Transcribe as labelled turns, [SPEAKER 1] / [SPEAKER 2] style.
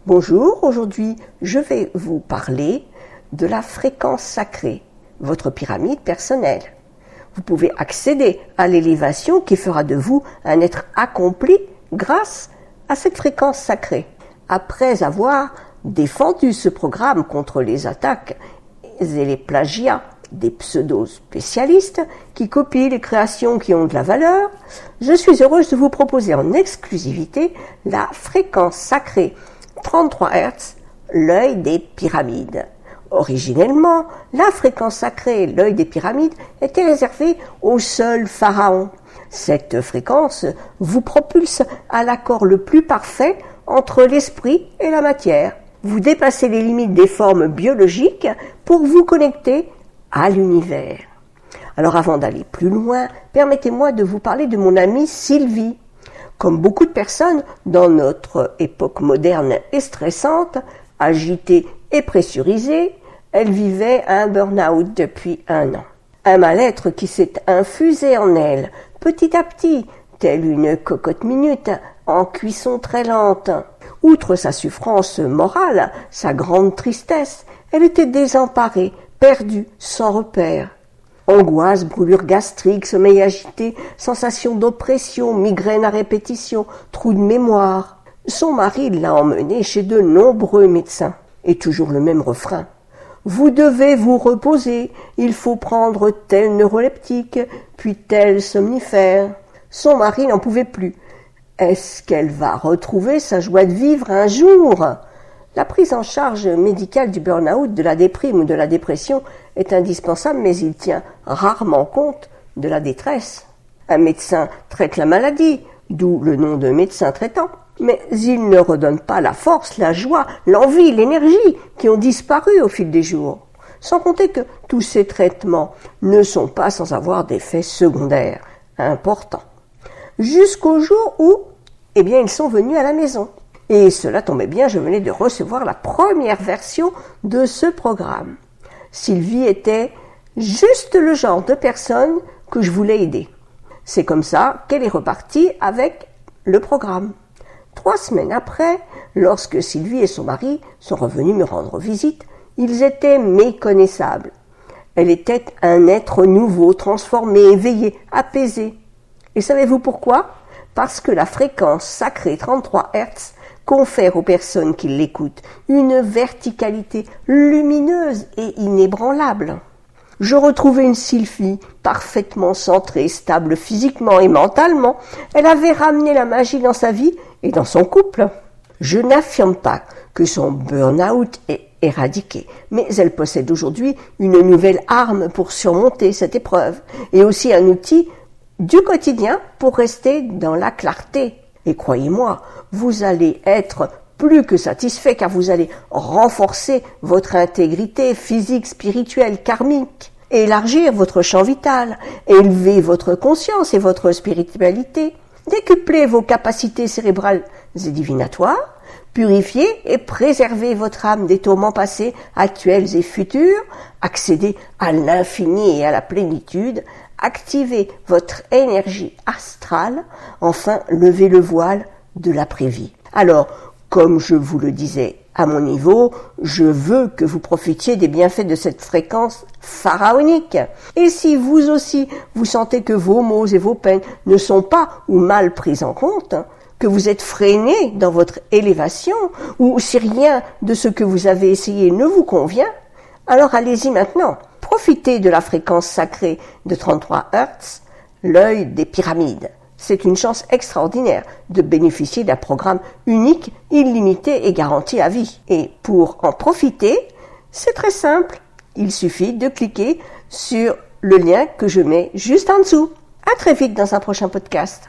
[SPEAKER 1] Bonjour, aujourd'hui je vais vous parler de la fréquence sacrée, votre pyramide personnelle. Vous pouvez accéder à l'élévation qui fera de vous un être accompli grâce à cette fréquence sacrée. Après avoir défendu ce programme contre les attaques et les plagiats des pseudo-spécialistes qui copient les créations qui ont de la valeur, je suis heureuse de vous proposer en exclusivité la fréquence sacrée 33 Hz, l'œil des pyramides. Originellement, la fréquence sacrée, l'œil des pyramides, était réservée au seul pharaon. Cette fréquence vous propulse à l'accord le plus parfait entre l'esprit et la matière. Vous dépassez les limites des formes biologiques pour vous connecter à l'univers. Alors avant d'aller plus loin, permettez-moi de vous parler de mon amie Sylvie. Comme beaucoup de personnes dans notre époque moderne et stressante, agitée et pressurisée, elle vivait un burn-out depuis 1 an. Un mal-être qui s'est infusé en elle, petit à petit, telle une cocotte minute en cuisson très lente. Outre sa souffrance morale, sa grande tristesse, elle était désemparée, perdue, sans repère. Angoisse, brûlure gastrique, sommeil agité, sensation d'oppression, migraine à répétition, trou de mémoire. Son mari l'a emmenée chez de nombreux médecins. Et toujours le même refrain. Vous devez vous reposer, il faut prendre tel neuroleptique, puis tel somnifère. Son mari n'en pouvait plus. Est-ce qu'elle va retrouver sa joie de vivre un jour ? La prise en charge médicale du burn-out, de la déprime ou de la dépression est indispensable, mais il tient rarement compte de la détresse. Un médecin traite la maladie, d'où le nom de médecin traitant, mais il ne redonne pas la force, la joie, l'envie, l'énergie qui ont disparu au fil des jours. Sans compter que tous ces traitements ne sont pas sans avoir d'effets secondaires importants. Jusqu'au jour où, ils sont venus à la maison. Et cela tombait bien, je venais de recevoir la première version de ce programme. Sylvie était juste le genre de personne que je voulais aider. C'est comme ça qu'elle est repartie avec le programme. 3 semaines après, lorsque Sylvie et son mari sont revenus me rendre visite, ils étaient méconnaissables. Elle était un être nouveau, transformé, éveillé, apaisé. Et savez-vous pourquoi ? Parce que la fréquence sacrée 33 Hz confère aux personnes qui l'écoutent une verticalité lumineuse et inébranlable. Je retrouvais une Sylvie parfaitement centrée, stable physiquement et mentalement. Elle avait ramené la magie dans sa vie et dans son couple. Je n'affirme pas que son burn-out est éradiqué, mais elle possède aujourd'hui une nouvelle arme pour surmonter cette épreuve et aussi un outil du quotidien pour rester dans la clarté. Et croyez-moi, vous allez être plus que satisfait car vous allez renforcer votre intégrité physique, spirituelle, karmique, élargir votre champ vital, élever votre conscience et votre spiritualité, décupler vos capacités cérébrales et divinatoires, purifier et préserver votre âme des tourments passés, actuels et futurs, accéder à l'infini et à la plénitude, activer votre énergie astrale, enfin lever le voile de l'après-vie. Alors, comme je vous le disais à mon niveau, je veux que vous profitiez des bienfaits de cette fréquence pharaonique. Et si vous aussi, vous sentez que vos maux et vos peines ne sont pas ou mal pris en compte, que vous êtes freiné dans votre élévation, ou si rien de ce que vous avez essayé ne vous convient, alors allez-y maintenant. Profitez de la fréquence sacrée de 33 Hz, l'œil des pyramides. C'est une chance extraordinaire de bénéficier d'un programme unique, illimité et garanti à vie. Et pour en profiter, c'est très simple. Il suffit de cliquer sur le lien que je mets juste en dessous. À très vite dans un prochain podcast.